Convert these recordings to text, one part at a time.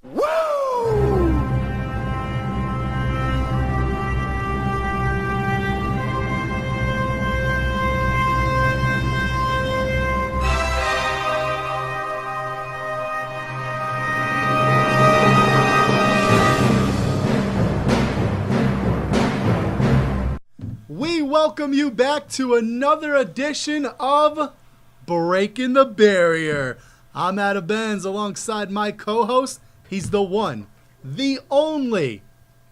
We welcome you back to another edition of Breaking the Barrier. I'm Adam Benz alongside my co-host. He's the one, the only.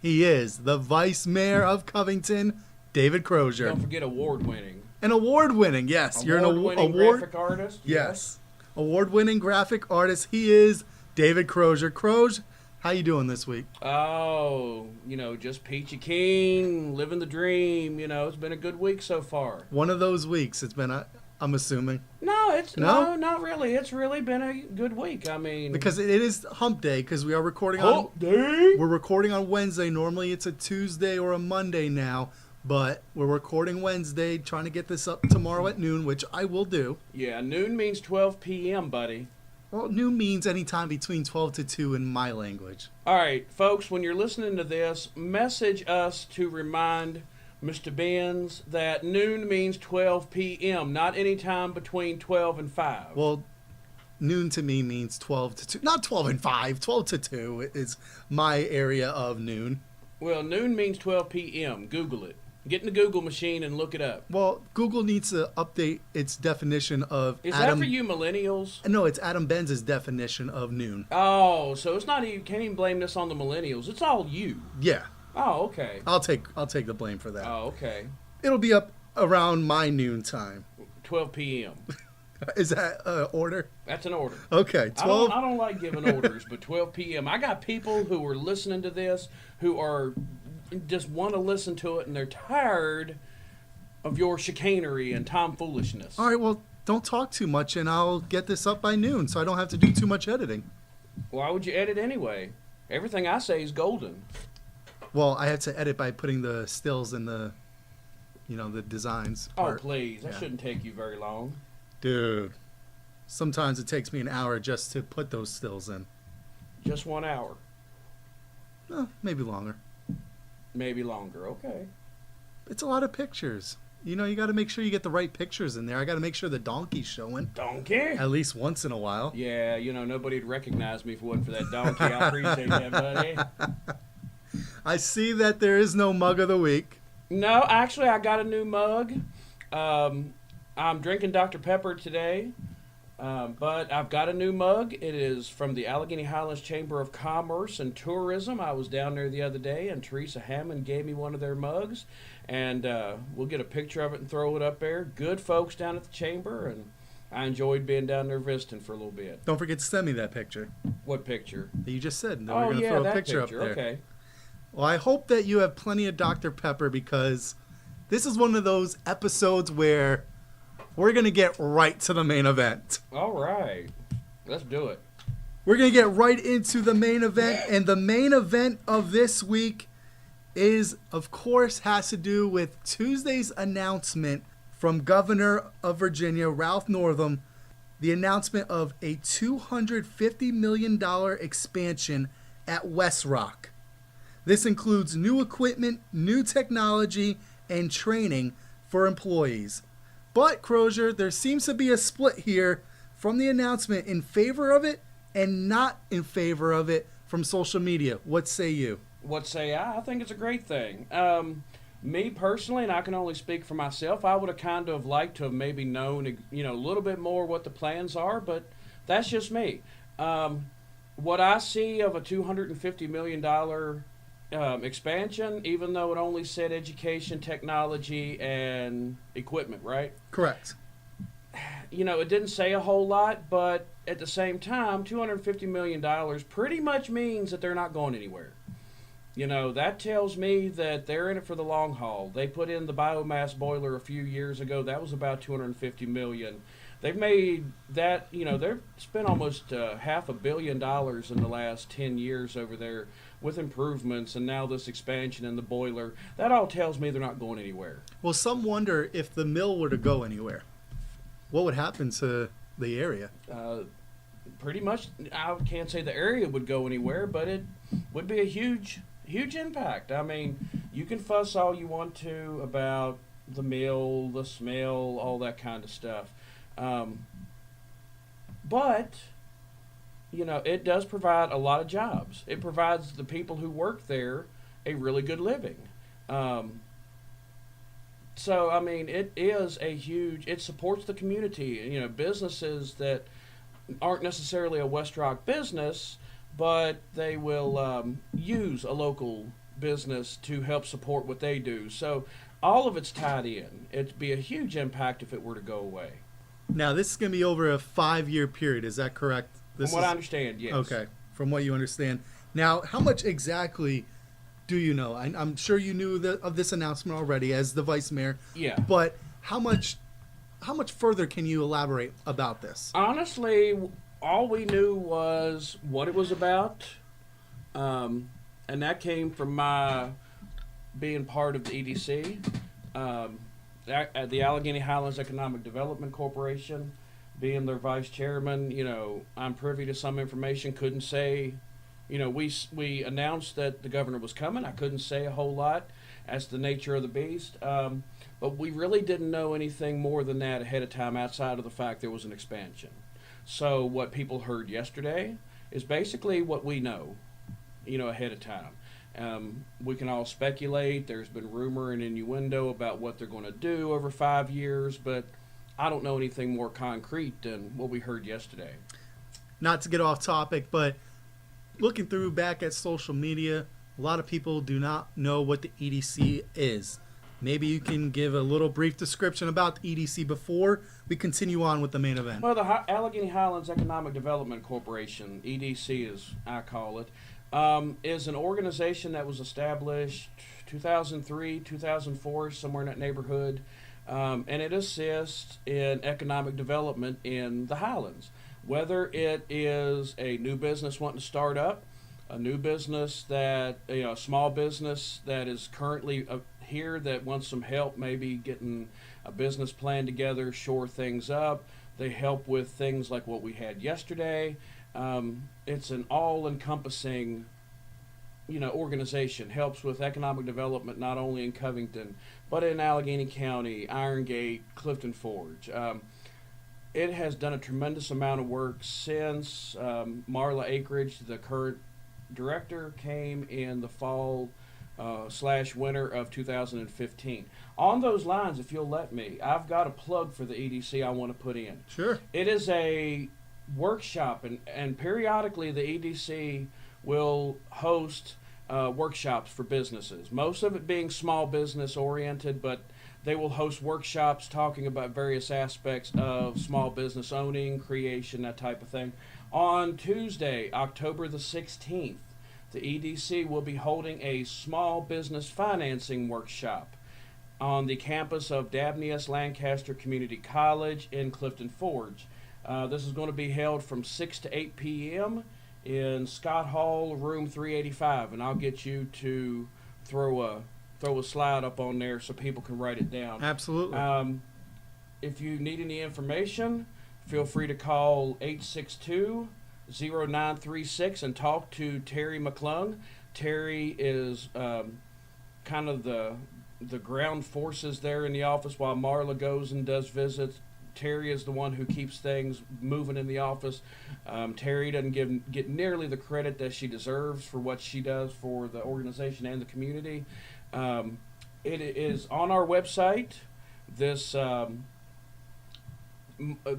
He is the Vice Mayor of Covington, David Crozier. Don't forget award-winning. An award-winning, yes. You're an award-winning graphic artist? Yes. Award-winning graphic artist. He is David Crozier. Crozier, how you doing this week? Oh, just peachy keen, living the dream. It's been a good week so far. One of those weeks it's been, I'm assuming. No, not really. It's really been a good week. I mean, because it is hump day, because we are recording hump day? We're recording on Wednesday. Normally it's a Tuesday or a Monday now, but we're recording Wednesday, trying to get this up tomorrow at noon, which I will do. Yeah, noon means 12 p.m., buddy. Well, noon means any time between 12 to 2 in my language. All right, folks, when you're listening to this, message us to remind Mr. Benz that noon means 12 p.m., not any time between 12 and 5. Well, noon to me means 12 to 2. Not 12 and 5. 12 to 2 is my area of noon. Well, noon means 12 p.m. Google it. Get in the Google machine and look it up. Well, Google needs to update its definition of Is that for you millennials? No, it's Adam Benz's definition of noon. Oh, so it's not even, can't even blame this on the millennials. It's all you. Yeah. Oh, okay. I'll take the blame for that. Oh, okay. It'll be up around my noon time. 12 p.m. Is that an order? That's an order. Okay, 12. I don't like giving orders, but 12 p.m. I got people who are listening to this who are just want to listen to it, and they're tired of your chicanery and tomfoolishness. All right, well, don't talk too much, and I'll get this up by noon, so I don't have to do too much editing. Why would you edit anyway? Everything I say is golden. Well, I have to edit by putting the stills in the designs part. Oh, please. That shouldn't take you very long. Dude, sometimes it takes me an hour just to put those stills in. Just 1 hour? Maybe longer. Maybe longer, okay. It's a lot of pictures. You got to make sure you get the right pictures in there. I got to make sure the donkey's showing. Donkey? At least once in a while. Yeah, nobody'd recognize me if it wasn't for that donkey. I appreciate that, buddy. I see that there is no mug of the week. No, actually, I got a new mug. I'm drinking Dr. Pepper today, but I've got a new mug. It is from the Allegheny Highlands Chamber of Commerce and Tourism. I was down there the other day, and Teresa Hammond gave me one of their mugs, and we'll get a picture of it and throw it up there. Good folks down at the chamber, and I enjoyed being down there visiting for a little bit. Don't forget to send me that picture. What picture? That you just said. That Oh, we're gonna yeah, throw a that picture up there. Okay. Well, I hope that you have plenty of Dr. Pepper, because this is one of those episodes where we're going to get right to the main event. All right. Let's do it. We're going to get right into the main event. And the main event of this week is, of course, has to do with Tuesday's announcement from Governor of Virginia, Ralph Northam, the announcement of a $250 million expansion at Westrock. This includes new equipment, new technology, and training for employees. But, Crozier, there seems to be a split here from the announcement in favor of it and not in favor of it from social media. What say you? What say I? I think it's a great thing. Me personally, and I can only speak for myself, I would have kind of liked to have maybe known, a little bit more what the plans are, but that's just me. What I see of a $250 million expansion, even though it only said education, technology, and equipment, right? Correct. It didn't say a whole lot, but at the same time, $250 million pretty much means that they're not going anywhere. That tells me that they're in it for the long haul. They put in the biomass boiler a few years ago. That was about $250 million. They've made that, they've spent almost $500 million in the last 10 years over there with improvements, and now this expansion in the boiler. That all tells me they're not going anywhere. Well, some wonder if the mill were to go anywhere, what would happen to the area? pretty much, I can't say the area would go anywhere, but it would be a huge, huge impact. I mean, you can fuss all you want to about the mill, the smell, all that kind of stuff. But it does provide a lot of jobs. It provides the people who work there a really good living. So, I mean, it is a huge, it supports the community. Businesses that aren't necessarily a Westrock business, but they will use a local business to help support what they do. So, all of it's tied in. It'd be a huge impact if it were to go away. Now, this is going to be over a 5-year period. Is that correct? From what I understand, yes. Okay, from what you understand. Now, how much exactly do you know? I'm sure you knew of this announcement already as the vice mayor. Yeah. But how much further can you elaborate about this? Honestly, all we knew was what it was about, and that came from my being part of the EDC, at the Allegheny Highlands Economic Development Corporation, being their vice chairman. I'm privy to some information. Couldn't say, we announced that the governor was coming. I couldn't say a whole lot as to the nature of the beast. But we really didn't know anything more than that ahead of time outside of the fact there was an expansion. So what people heard yesterday is basically what we know, ahead of time. We can all speculate. There's been rumor and innuendo about what they're going to do over 5 years, but I don't know anything more concrete than what we heard yesterday. Not to get off topic, but looking through back at social media, a lot of people do not know what the EDC is. Maybe you can give a little brief description about the EDC before we continue on with the main event. Well, the Allegheny Highlands Economic Development Corporation, EDC as I call it, is an organization that was established 2003, 2004, somewhere in that neighborhood, and it assists in economic development in the Highlands. Whether it is a new business wanting to start up, a new business that, a small business that is currently here that wants some help, maybe getting a business plan together, shore things up. They help with things like what we had yesterday. It's an all-encompassing, organization. Helps with economic development not only in Covington, but in Allegheny County, Iron Gate, Clifton Forge. It has done a tremendous amount of work since Marla Acreage, the current director, came in the fall / winter of 2015. On those lines, if you'll let me, I've got a plug for the EDC I want to put in. Sure. It is a workshop, and periodically the EDC will host workshops for businesses. Most of it being small business oriented, but they will host workshops talking about various aspects of small business owning, creation, that type of thing. On Tuesday, October the 16th, the EDC will be holding a small business financing workshop on the campus of Dabney S. Lancaster Community College in Clifton Forge. This is going to be held from 6 to 8 p.m. in Scott Hall, room 385, and I'll get you to throw a slide up on there so people can write it down. Absolutely. If you need any information, feel free to call 862-0936 and talk to Terry McClung. Terry is kind of the ground forces there in the office while Marla goes and does visits. Terry is the one who keeps things moving in the office. Terry doesn't get nearly the credit that she deserves for what she does for the organization and the community. It is on our website. The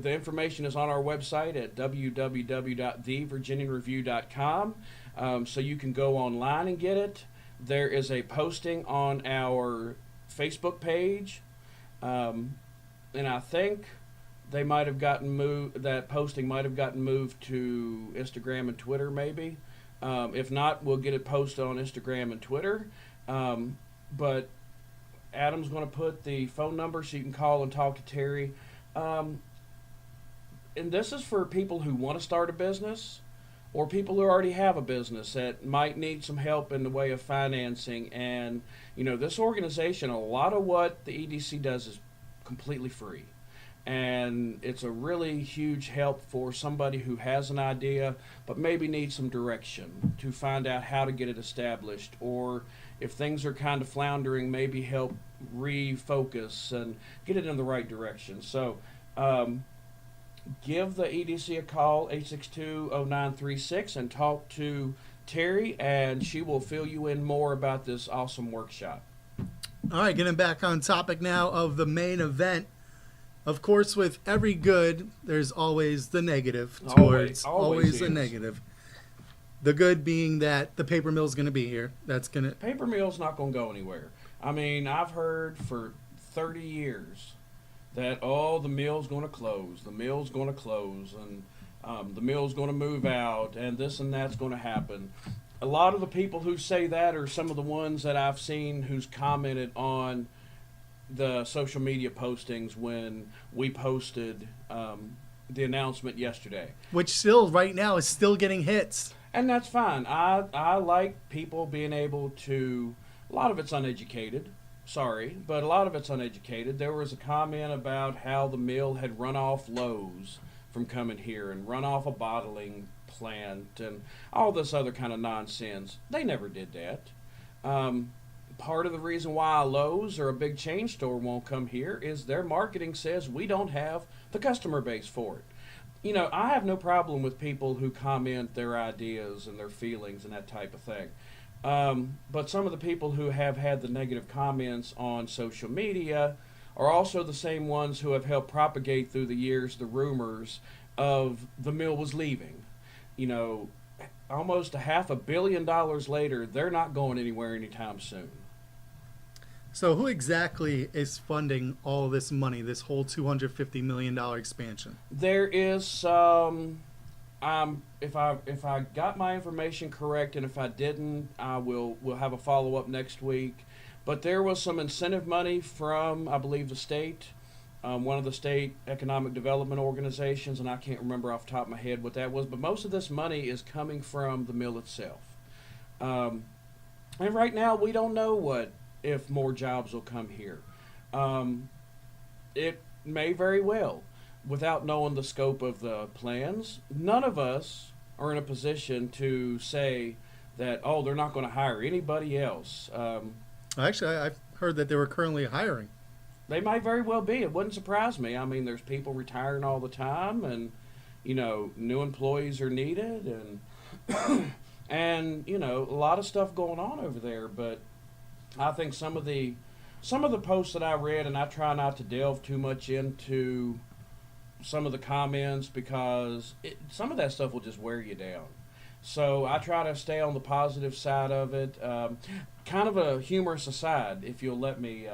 information is on our website at www.thevirginianreview.com, so you can go online and get it. There is a posting on our Facebook page, and I think they might have gotten moved. That posting might have gotten moved to Instagram and Twitter, maybe. If not, we'll get it posted on Instagram and Twitter. But Adam's going to put the phone number so you can call and talk to Terry. And this is for people who want to start a business or people who already have a business that might need some help in the way of financing. And, this organization, a lot of what the EDC does is completely free. and it's a really huge help for somebody who has an idea but maybe needs some direction to find out how to get it established, or if things are kind of floundering, maybe help refocus and get it in the right direction. So give the EDC a call, 862-0936, and talk to Terry, and she will fill you in more about this awesome workshop. All right, getting back on topic now of the main event. Of course, with every good, there's always the negative towards always the negative. The good being that the paper mill's going to be here. Paper mill's not going to go anywhere. I mean, I've heard for 30 years that the mill's going to close. The mill's going to close, and the mill's going to move out, and this and that's going to happen. A lot of the people who say that are some of the ones that I've seen who's commented on the social media postings when we posted the announcement yesterday. Which still, right now, is still getting hits. And that's fine. I like people being able to, a lot of it's uneducated, sorry, but a lot of it's uneducated. There was a comment about how the mill had run off Lowe's from coming here and run off a bottling plant and all this other kind of nonsense. They never did that. Part of the reason why Lowe's or a big chain store won't come here is their marketing says we don't have the customer base for it. You know, I have no problem with people who comment their ideas and their feelings and that type of thing. But some of the people who have had the negative comments on social media are also the same ones who have helped propagate through the years the rumors of the mill was leaving. You know, almost $500 million later, they're not going anywhere anytime soon. So who exactly is funding all this money, this whole $250 million expansion? There is some, if I got my information correct, and if I didn't, we'll have a follow-up next week. But there was some incentive money from, I believe, the state, one of the state economic development organizations, and I can't remember off the top of my head what that was, but most of this money is coming from the mill itself. And right now, we don't know if more jobs will come here. It may very well. Without knowing the scope of the plans, none of us are in a position to say that, they're not going to hire anybody else. Actually, I've heard that they were currently hiring. They might very well be. It wouldn't surprise me. I mean, there's people retiring all the time, and, you know, new employees are needed, and, and, you know, a lot of stuff going on over there. But I think some of the posts that I read, and I try not to delve too much into some of the comments because some of that stuff will just wear you down. So I try to stay on the positive side of it. Kind of a humorous aside, if you'll let me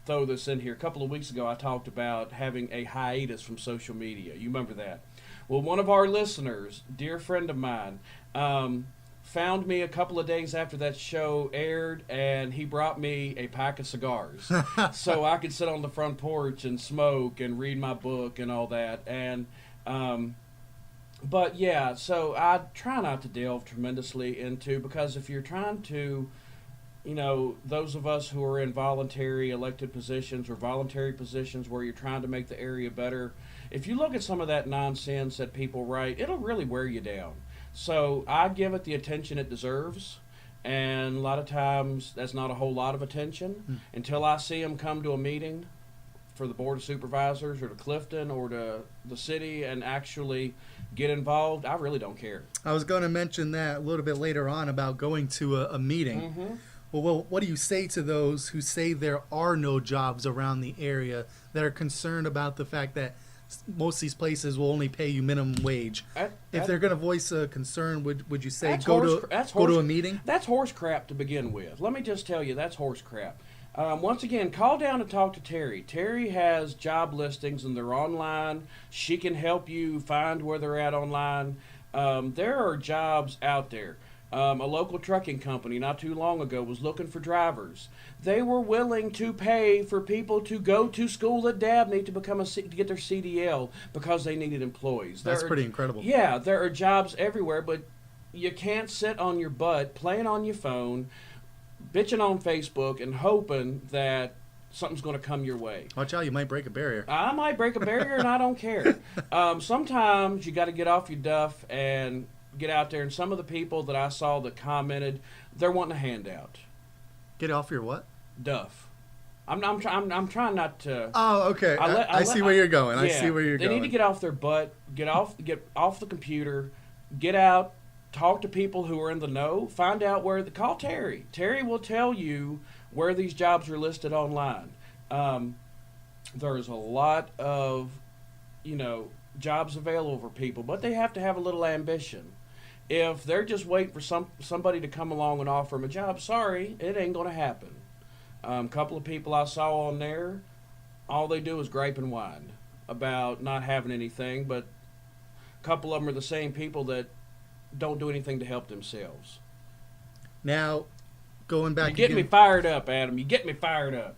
throw this in here. A couple of weeks ago, I talked about having a hiatus from social media. You remember that? Well, one of our listeners, dear friend of mine, found me a couple of days after that show aired, and he brought me a pack of cigars so I could sit on the front porch and smoke and read my book and all that. And but yeah, so I try not to delve tremendously into, because if you're trying to, you know, those of us who are in voluntary elected positions or voluntary positions where you're trying to make the area better, if you look at some of that nonsense that people write, it'll really wear you down. So I give it the attention it deserves, and a lot of times that's not a whole lot of attention until I see them come to a meeting for the Board of Supervisors or to Clifton or to the city and actually get involved. I really don't care. I was going to mention that a little bit later on about going to a meeting. Mm-hmm. Well, what do you say to those who say there are no jobs around the area, that are concerned about the fact that most of these places will only pay you minimum wage? If they're going to voice a concern, would you say go to a meeting? That's horse crap to begin with. Let me just tell you, that's horse crap. Once again, call down and talk to Terry. Terry has job listings, and they're online. She can help you find where they're at online. There are jobs out there. A local trucking company not too long ago was looking for drivers. They were willing to pay for people to go to school at Dabney to get their CDL because they needed employees. That's pretty incredible. Yeah, there are jobs everywhere, but you can't sit on your butt playing on your phone, bitching on Facebook, and hoping that something's going to come your way. Watch out, you might break a barrier. I might break a barrier, and I don't care. Sometimes you got to get off your duff and get out there. And some of the people that I saw that commented, they're wanting a handout. Get off your what? Duff. I'm trying not to. Oh, okay. I see where you're going. Yeah, I see where you're going. They need to get off their butt, get off the computer, get out, talk to people who are in the know, find out call Terry. Terry will tell you where these jobs are listed online. There's a lot of, jobs available for people, but they have to have a little ambition. If they're just waiting for somebody to come along and offer them a job, sorry, it ain't going to happen. Couple of people I saw on there, all they do is gripe and whine about not having anything, but a couple of them are the same people that don't do anything to help themselves. Now, going back, you get me fired up, Adam. You get me fired up.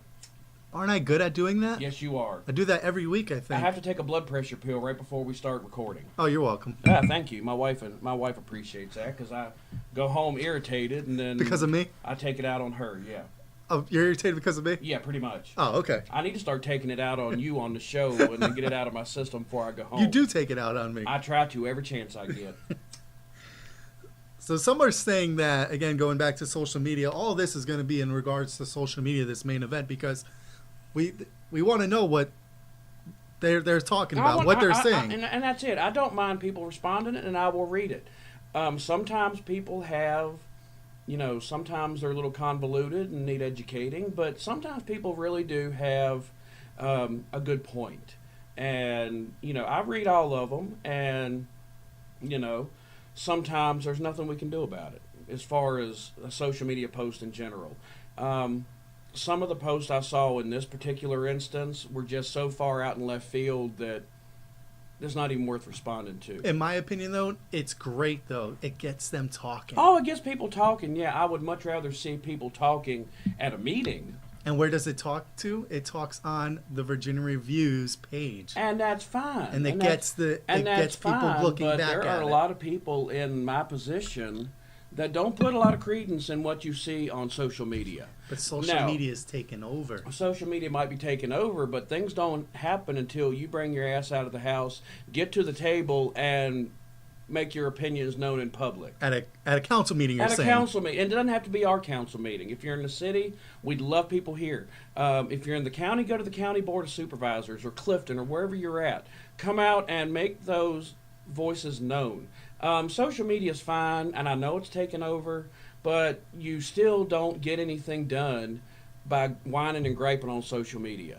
Aren't I good at doing that? Yes, you are. I do that every week, I think. I have to take a blood pressure pill right before we start recording. Oh, you're welcome. Thank you. My wife appreciates that because I go home irritated and then because of me, I take it out on her. Yeah. Oh, you're irritated because of me? Yeah, pretty much. Oh, okay. I need to start taking it out on you on the show and then get it out of my system before I go home. You do take it out on me. I try to every chance I get. So some are saying that, again, going back to social media, all this is going to be in regards to social media, this main event, because we want to know what they're talking about, what they're saying. And that's it. I don't mind people responding, and I will read it. Sometimes people have... sometimes they're a little convoluted and need educating, but sometimes people really do have a good point. And, I read all of them, and, sometimes there's nothing we can do about it as far as a social media post in general. Some of the posts I saw in this particular instance were just so far out in left field that it's not even worth responding to. In my opinion, though, it's great, though. It gets them talking. Oh, it gets people talking. Yeah, I would much rather see people talking at a meeting. And where does it talk to? It talks on the Virginia Review's page. And that's fine. And it gets people looking back at it. But there are a lot of people in my position that don't put a lot of credence in what you see on social media. But social media is taking over. Social media might be taking over, but things don't happen until you bring your ass out of the house, get to the table, and make your opinions known in public. At a council meeting, you're saying? At a council meeting. And it doesn't have to be our council meeting. If you're in the city, we'd love people here. If you're in the county, go to the county board of supervisors or Clifton or wherever you're at. Come out and make those voices known. Social media is fine, and I know it's taken over, but you still don't get anything done by whining and griping on social media.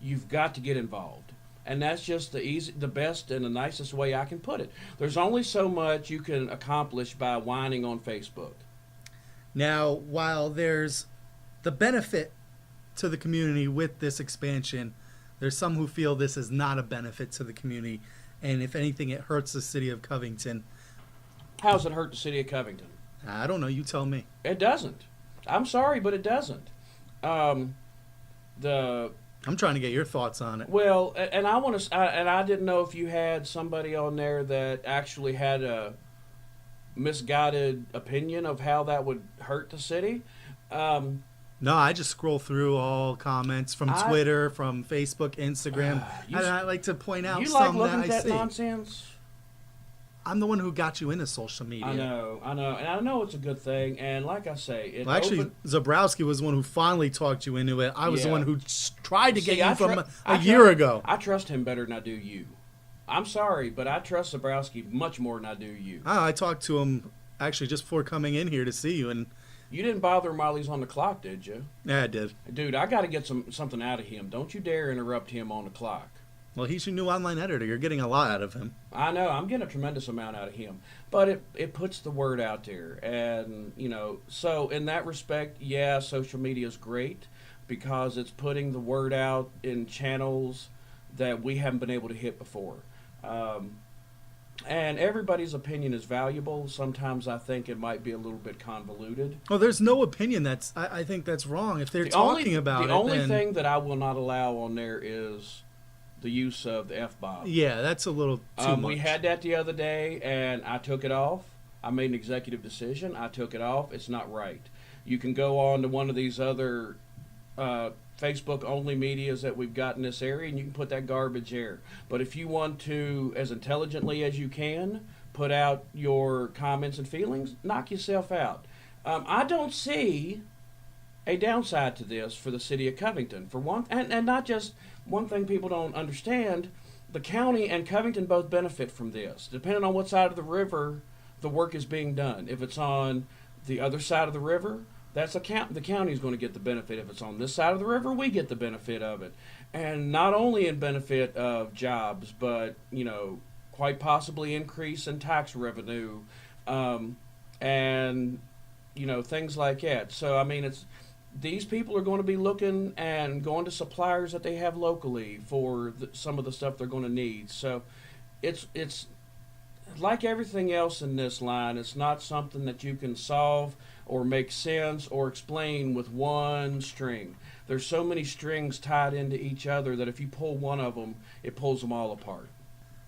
You've got to get involved. And that's just the best and the nicest way I can put it. There's only so much you can accomplish by whining on Facebook. Now, while there's the benefit to the community with this expansion, there's some who feel this is not a benefit to the community, and if anything, it hurts the city of Covington. How does it hurt the city of Covington? I don't know. You tell me. It doesn't. I'm sorry, but it doesn't. I'm trying to get your thoughts on it. Well, and I didn't know if you had somebody on there that actually had a misguided opinion of how that would hurt the city. No, I just scroll through all comments from Twitter, from Facebook, Instagram, and I like to point out some that I see. You like looking at that nonsense? I'm the one who got you into social media. I know, and I know it's a good thing. And like I say, Zabrowski was the one who finally talked you into it. I was the one who tried to get you from a year ago. I trust him better than I do you. I'm sorry, but I trust Zabrowski much more than I do you. I talked to him actually just before coming in here to see you, and you didn't bother him while he's on the clock, did you? Yeah, I did. Dude, I got to get something out of him. Don't you dare interrupt him on the clock. Well, he's your new online editor. You're getting a lot out of him. I know. I'm getting a tremendous amount out of him. But it puts the word out there. And, so in that respect, yeah, social media is great because it's putting the word out in channels that we haven't been able to hit before. And everybody's opinion is valuable. Sometimes I think it might be a little bit convoluted. Well, there's no opinion I think that's wrong. If they're talking about it, the only thing that I will not allow on there is the use of the F-bomb. Yeah, that's a little too much. We had that the other day, and I took it off. I made an executive decision. I took it off. It's not right. You can go on to one of these other Facebook only medias that we've got in this area, and you can put that garbage there. But if you want to, as intelligently as you can, put out your comments and feelings, knock yourself out. I don't see a downside to this for the city of Covington. For one, and not just one thing people don't understand, the county and Covington both benefit from this, depending on what side of the river the work is being done. If it's on the other side of the river, the county is going to get the benefit. If it's on this side of the river, we get the benefit of it. And not only in benefit of jobs, but, quite possibly increase in tax revenue, and, things like that. So, these people are going to be looking and going to suppliers that they have locally for some of the stuff they're going to need. So it's like everything else in this line. It's not something that you can solve or make sense or explain with one string. There's so many strings tied into each other that if you pull one of them, it pulls them all apart.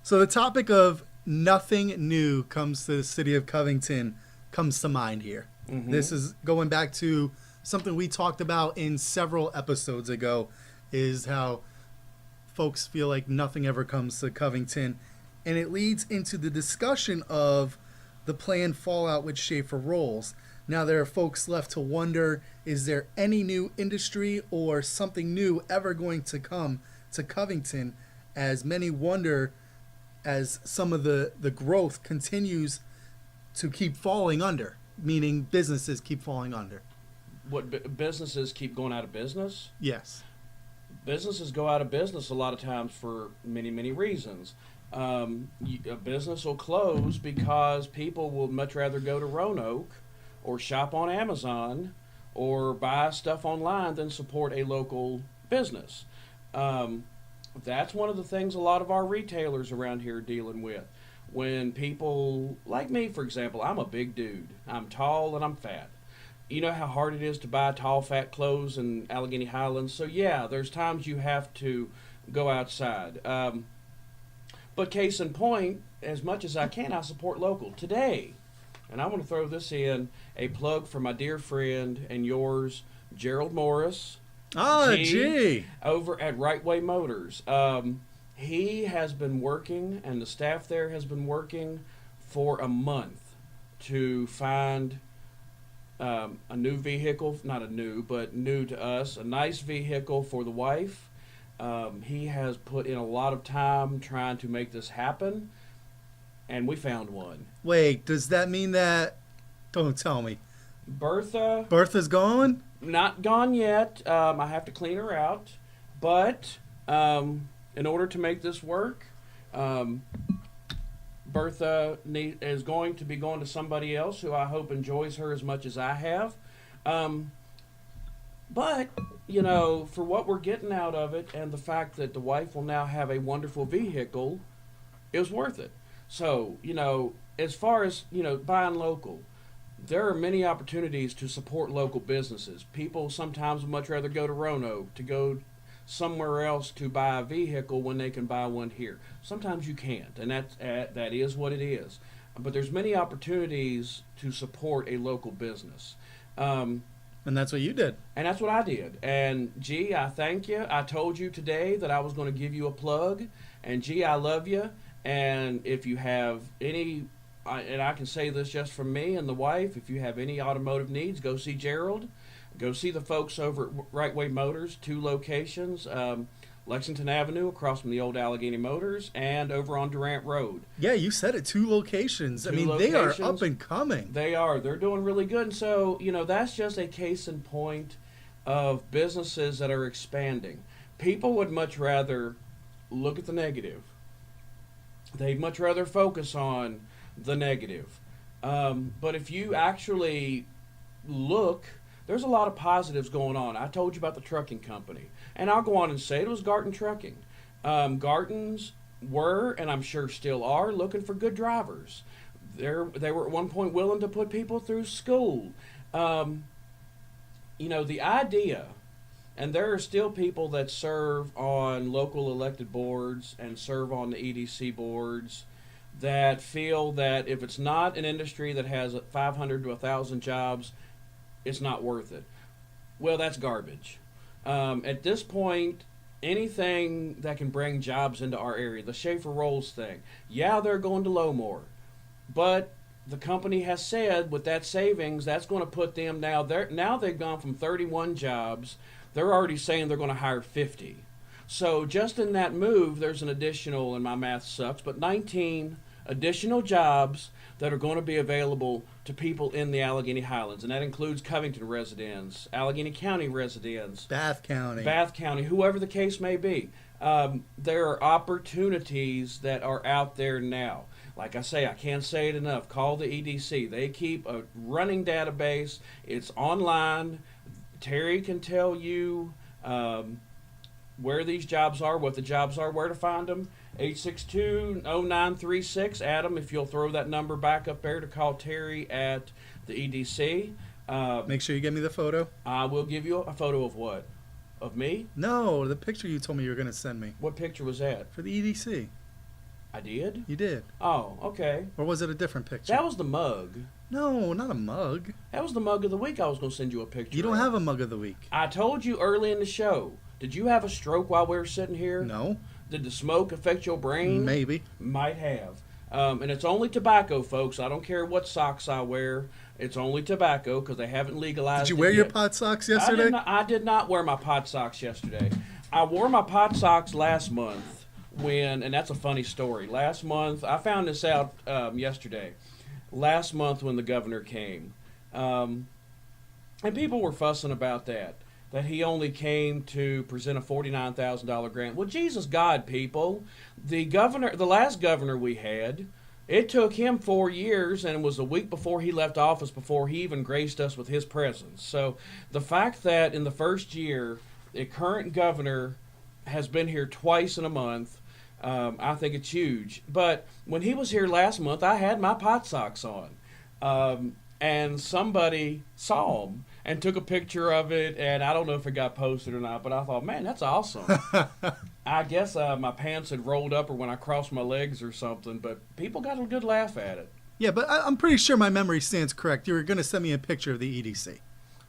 So the topic of nothing new comes to the city of Covington comes to mind here. Mm-hmm. This is going back to something we talked about in several episodes ago, is how folks feel like nothing ever comes to Covington. And it leads into the discussion of the planned fallout with Schaefer Rolls. Now there are folks left to wonder, is there any new industry or something new ever going to come to Covington, as many wonder as some of the growth continues to keep falling under, meaning businesses keep falling under. What, businesses keep going out of business? Yes. Businesses go out of business a lot of times for many, many reasons. A business will close because people will much rather go to Roanoke or shop on Amazon or buy stuff online than support a local business. That's one of the things a lot of our retailers around here are dealing with. When people, like me for example, I'm a big dude. I'm tall and I'm fat. You know how hard it is to buy tall, fat clothes in Allegheny Highlands? So yeah, there's times you have to go outside. But case in point, as much as I can, I support local. Today, and I want to throw this in, a plug for my dear friend and yours, Gerald Morris. G. Over at Right Way Motors. He has been working, and the staff there has been working for a month to find a new vehicle, not a new, but new to us, a nice vehicle for the wife. He has put in a lot of time trying to make this happen, and we found one. Wait, does that mean that... Don't tell me. Bertha's gone? Not gone yet. I have to clean her out, but in order to make this work, Bertha is going to be going to somebody else who I hope enjoys her as much as I have. But, for what we're getting out of it and the fact that the wife will now have a wonderful vehicle, it was worth it. So, as far as, buying local, there are many opportunities to support local businesses. People sometimes would much rather go to Roanoke to go somewhere else to buy a vehicle when they can buy one here. Sometimes you can't, and that is what it is. But there's many opportunities to support a local business. And that's what you did. And that's what I did. And, G, I thank you. I told you today that I was going to give you a plug. And, G, I love you. And if you have any, and I can say this just from me and the wife, if you have any automotive needs, go see Gerald. Go see the folks over at Right Way Motors, 2 locations, Lexington Avenue across from the old Allegheny Motors, and over on Durant Road. Yeah, you said it, 2 locations. They are up and coming. They are. They're doing really good. And so, that's just a case in point of businesses that are expanding. People would much rather look at the negative. They'd much rather focus on the negative. But if you actually look, there's a lot of positives going on. I told you about the trucking company. And I'll go on and say it was Garton Trucking. Gartons were, and I'm sure still are, looking for good drivers. They were at one point willing to put people through school. The idea, and there are still people that serve on local elected boards and serve on the EDC boards that feel that if it's not an industry that has 500 to 1,000 jobs, it's not worth it. Well, that's garbage. At this point, anything that can bring jobs into our area, the Schaefer Rolls thing, yeah, they're going to Lowmore, but the company has said with that savings, that's going to put them now they've gone from 31 jobs. They're already saying they're going to hire 50. So just in that move, there's an additional, and my math sucks, but 19 additional jobs that are going to be available to people in the Allegheny Highlands. And that includes Covington residents, Allegheny County residents, Bath County, whoever the case may be. There are opportunities that are out there now. Like I say, I can't say it enough. Call the EDC. They keep a running database. It's online. Terry can tell you where these jobs are, what the jobs are, where to find them. 862-0936. Adam, if you'll throw that number back up there to call Terry at the EDC. Make sure you get me the photo. I will give you a photo of what? Of me? No, the picture you told me you were going to send me. What picture was that? For the EDC. I did? You did. Oh, okay. Or was it a different picture? That was the mug. No, not a mug. That was the mug of the week I was going to send you a picture You don't of. have a mug of the week. I told you early in the show. Did you have a stroke while we were sitting here? No. Did the smoke affect your brain? Maybe. Might have. And it's only tobacco, folks. I don't care what socks I wear. It's only tobacco because they haven't legalized it. Did you wear your yet. pot socks yesterday? I did not wear my pot socks yesterday. I wore my pot socks last month and that's a funny story. Last month, I found this out yesterday. Last month when the governor came. And people were fussing about that he only came to present a $49,000 grant. Well, Jesus God, people. The last governor we had, it took him 4 years, and it was a week before he left office before he even graced us with his presence. So the fact that in the first year, the current governor has been here twice in a month, I think it's huge. But when he was here last month, I had my pot socks on. And somebody saw them and took a picture of it, and I don't know if it got posted or not, but I thought, man, that's awesome. I guess my pants had rolled up or when I crossed my legs or something, but people got a good laugh at it. Yeah, but I'm pretty sure my memory stands correct. You were going to send me a picture of the EDC.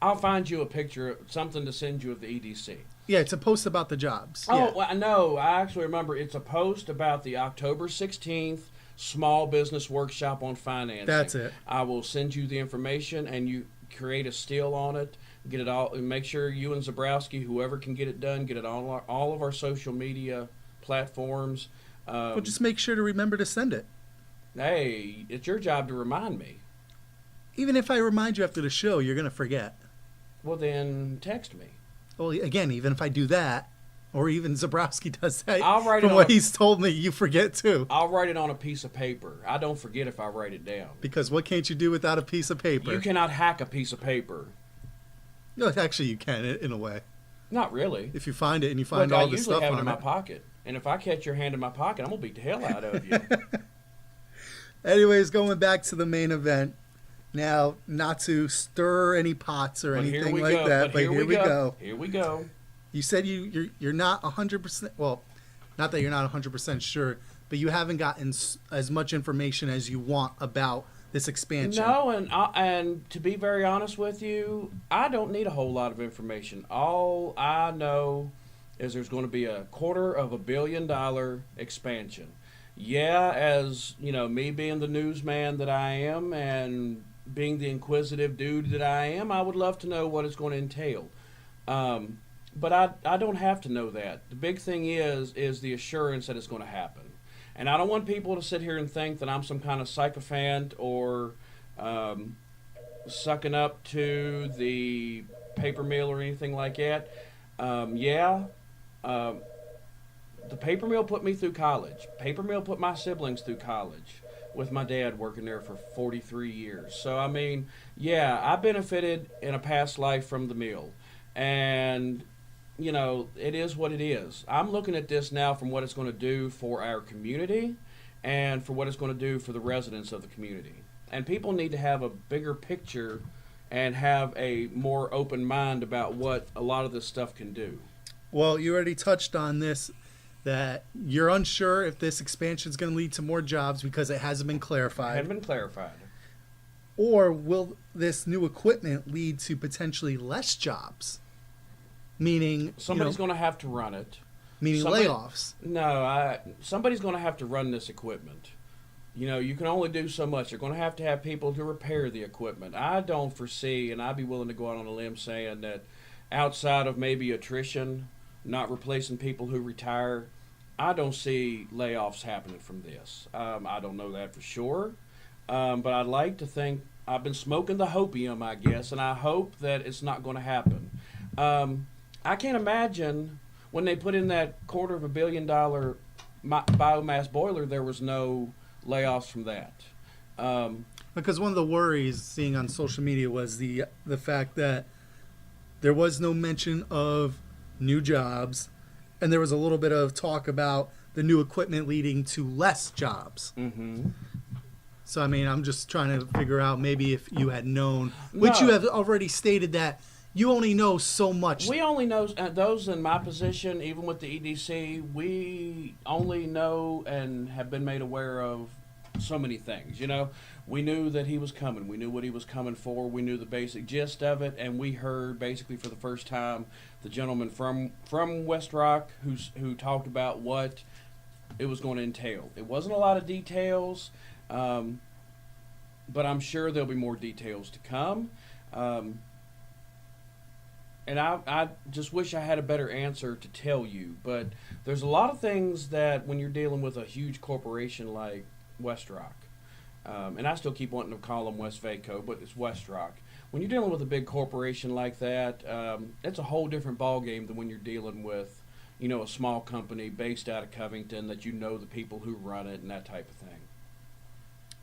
I'll find you a picture, something to send you of the EDC. Yeah, it's a post about the jobs. Oh, yeah. well, no, I actually remember it's a post about the October 16th Small Business Workshop on Financing. That's it. I will send you the information, and you create a still on it, get it all, and make sure you and Zabrowski, whoever can get it done, get it on all of our social media platforms. Well, just make sure to remember to send it. Hey, it's your job to remind me. Even if I remind you after the show, you're going to forget. Well, then text me. Well, again, even if I do that, or even Zabrowski does that, I'll write from it what he's told me, you forget too. I'll write it on a piece of paper. I don't forget if I write it down. Because what can't you do without a piece of paper? You cannot hack a piece of paper. No, actually, you can, in a way. Not really. If you find it and you find Look, all I the usually stuff have on it in my pocket. And if I catch your hand in my pocket, I'm going to beat the hell out of you. Anyways, going back to the main event. Now, not to stir any pots or anything like that, but here we go. Here we go. You said you're not 100%, well, not that you're not 100% sure, but you haven't gotten as much information as you want about this expansion. No, and to be very honest with you, I don't need a whole lot of information. All I know is there's going to be a $250 million expansion. Yeah, as you know, me being the newsman that I am and being the inquisitive dude that I am, I would love to know what it's going to entail. But I don't have to know that. The big thing is the assurance that it's going to happen. And I don't want people to sit here and think that I'm some kind of sycophant or sucking up to the paper mill or anything like that. The paper mill put me through college. Paper mill put my siblings through college with my dad working there for 43 years. So, I mean, yeah, I benefited in a past life from the mill. And, you know, it is what it is. I'm looking at this now from what it's going to do for our community and for what it's going to do for the residents of the community. And people need to have a bigger picture and have a more open mind about what a lot of this stuff can do. Well, you already touched on this, that you're unsure if this expansion is going to lead to more jobs because it hasn't been clarified. It hasn't been clarified. Or will this new equipment lead to potentially less jobs? Meaning, Somebody's going to have to run it. Meaning layoffs. No, somebody's going to have to run this equipment. You can only do so much. They're going to have people to repair the equipment. I don't foresee, and I'd be willing to go out on a limb saying that outside of maybe attrition, not replacing people who retire, I don't see layoffs happening from this. I don't know that for sure, but I'd like to think I've been smoking the hopium, I guess, and I hope that it's not going to happen. I can't imagine when they put in that $250 million biomass boiler, there was no layoffs from that. Because one of the worries seeing on social media was the fact that there was no mention of new jobs, and there was a little bit of talk about the new equipment leading to less jobs. Mm-hmm. So, I mean, I'm just trying to figure out maybe if you had known, which you have already stated that you only know so much. We only know, those in my position, even with the EDC, we only know and have been made aware of so many things. We knew that he was coming. We knew what he was coming for. We knew the basic gist of it, and we heard basically for the first time the gentleman from Westrock who talked about what it was going to entail. It wasn't a lot of details, but I'm sure there'll be more details to come. And I just wish I had a better answer to tell you. But there's a lot of things that when you're dealing with a huge corporation like Westrock, and I still keep wanting to call them Westvaco, but it's Westrock. When you're dealing with a big corporation like that, it's a whole different ballgame than when you're dealing with, a small company based out of Covington that the people who run it and that type of thing.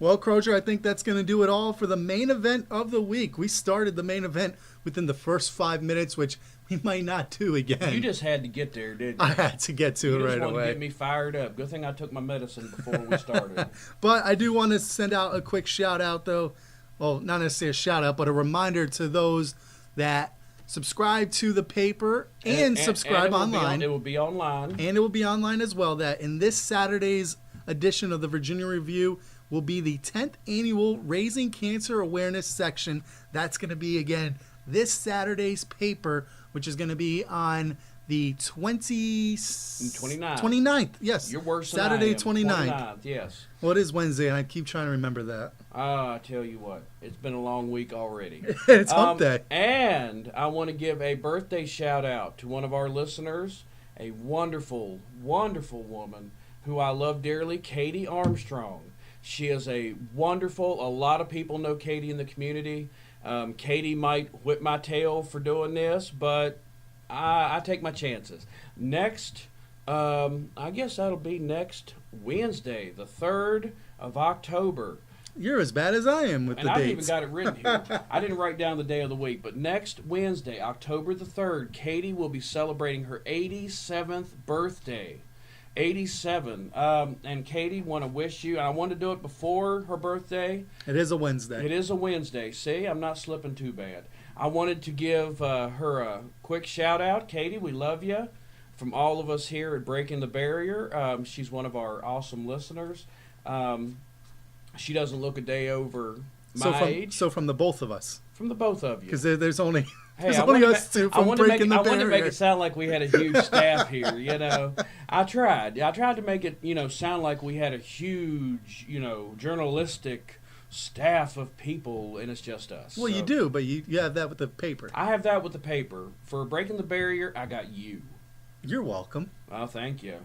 Well, Crozier, I think that's going to do it all for the main event of the week. We started the main event within the first 5 minutes, which we might not do again. You just had to get there, didn't you? I had to get to it right away. You just wanted to get me fired up. Good thing I took my medicine before we started. But I do want to send out a quick shout-out, though. Well, not necessarily a shout-out, but a reminder to those that subscribe to the paper and subscribe online. It will be online. And it will be online as well, that in this Saturday's edition of the Virginia Review will be the 10th annual Raising Cancer Awareness section. That's going to be, again, this Saturday's paper, which is going to be on the 29th. Yes. You're worse than Saturday, I am. 29th. Yes. Well, it is Wednesday, and I keep trying to remember that. I tell you what, it's been a long week already. It's hump day. And I want to give a birthday shout-out to one of our listeners, a wonderful, wonderful woman who I love dearly, Katie Armstrong. She is a wonderful, a lot of people know Katie in the community. Katie might whip my tail for doing this, but I take my chances. Next, I guess that'll be next Wednesday, the 3rd of October. You're as bad as I am with the dates. And I even got it written here. I didn't write down the day of the week, but next Wednesday, October the 3rd, Katie will be celebrating her 87th birthday. 87. And Katie, want to wish you, and I want to do it before her birthday. It is a Wednesday. It is a Wednesday. See, I'm not slipping too bad. I wanted to give her a quick shout out. Katie, we love you. From all of us here at Breaking the Barrier. She's one of our awesome listeners. She doesn't look a day over my age. So from the both of us. From the both of you. Because there's only... Hey, There's only us two from Breaking the Barrier. I wanted to make it sound like we had a huge staff here, I tried. I tried to make it, sound like we had a huge, journalistic staff of people, and it's just us. Well, so, you do, but you have that with the paper. I have that with the paper. For Breaking the Barrier, I got you. You're welcome. Oh, thank you.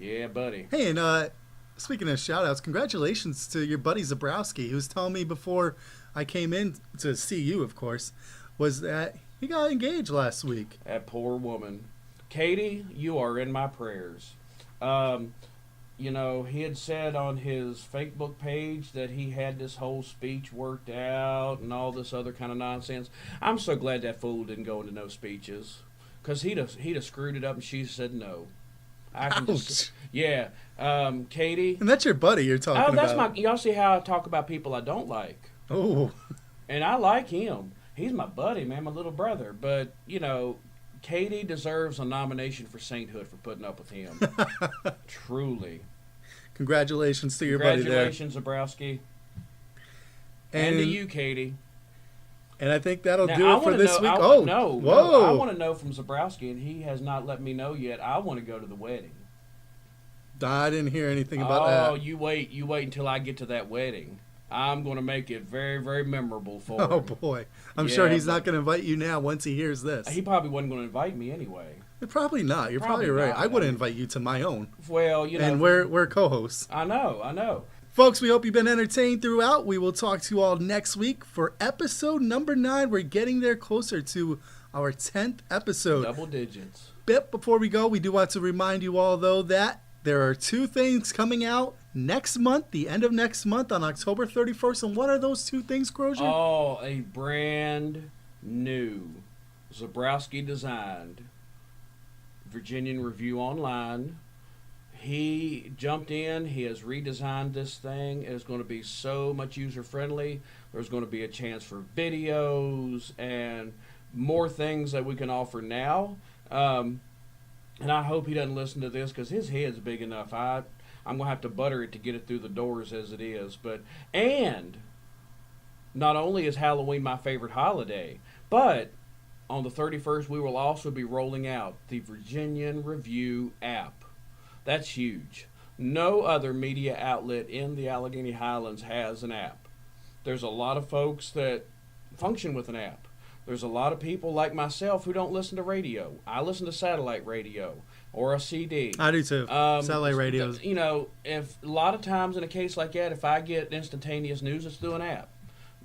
Yeah, buddy. Hey, and speaking of shout-outs, congratulations to your buddy Zabrowski, who was telling me before I came in to see you, of course, was that he got engaged last week. That poor woman. Katie, you are in my prayers. He had said on his Facebook page that he had this whole speech worked out and all this other kind of nonsense. I'm so glad that fool didn't go into no speeches, because he'd have screwed it up, and she said no. I can just, yeah. Katie. And that's your buddy you're talking about. Y'all see how I talk about people I don't like. Oh. And I like him. He's my buddy, man, my little brother. But, Katie deserves a nomination for sainthood for putting up with him. Truly. Congratulations to your buddy there. Congratulations, Zabrowski. And to you, Katie. And I think that'll Now, do I it for wanna this know, week. No, Whoa. I want to know from Zabrowski, and he has not let me know yet. I want to go to the wedding. I didn't hear anything about that. Oh, you wait until I get to that wedding. I'm going to make it very, very memorable for him. Oh, boy. I'm sure he's not going to invite you now once he hears this. He probably wasn't going to invite me anyway. Probably not. You're probably right. not. I wouldn't invite you to my own. Well, And we're co-hosts. I know. Folks, we hope you've been entertained throughout. We will talk to you all next week for episode number 9. We're getting there closer to our 10th episode. Double digits. But before we go, we do want to remind you all, though, that there are 2 things coming out next month, the end of next month on October 31st. And what are those 2 things, Crozier? Oh, a brand new Zabrowski designed Virginian Review Online. He jumped in. He has redesigned this thing. It is going to be so much user-friendly. There's going to be a chance for videos and more things that we can offer now. And I hope he doesn't listen to this because his head's big enough. I'm going to have to butter it to get it through the doors as it is. And not only is Halloween my favorite holiday, but on the 31st, we will also be rolling out the Virginian Review app. That's huge. No other media outlet in the Allegheny Highlands has an app. There's a lot of folks that function with an app. There's a lot of people like myself who don't listen to radio. I listen to satellite radio or a CD. I do too. Satellite radios. If a lot of times in a case like that, if I get instantaneous news, it's through an app.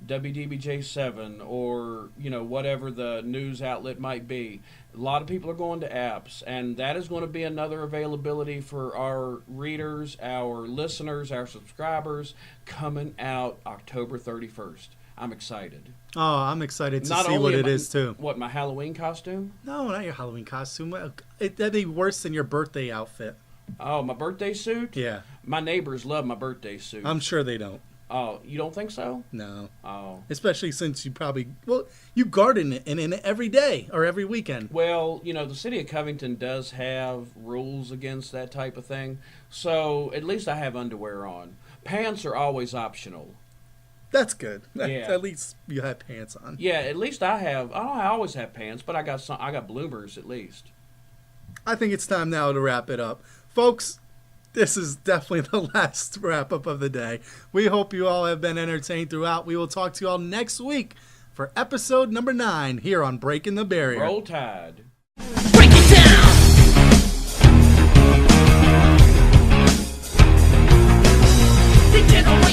WDBJ7 or whatever the news outlet might be. A lot of people are going to apps, and that is going to be another availability for our readers, our listeners, our subscribers coming out October 31st. I'm excited. Oh, I'm excited to see what it is too. What, my Halloween costume? No, not your Halloween costume. That'd be worse than your birthday outfit. Oh, my birthday suit? Yeah. My neighbors love my birthday suit. I'm sure they don't. Oh, you don't think so? No. Oh. Especially since you garden in it every day or every weekend. Well, the city of Covington does have rules against that type of thing. So at least I have underwear on. Pants are always optional. That's good. Yeah. At least you have pants on. Yeah, at least I have. I always have pants, but I got bloomers at least. I think it's time now to wrap it up. Folks, this is definitely the last wrap-up of the day. We hope you all have been entertained throughout. We will talk to you all next week for episode number 9 here on Breaking the Barrier. Roll Tide. Break it down! They get away.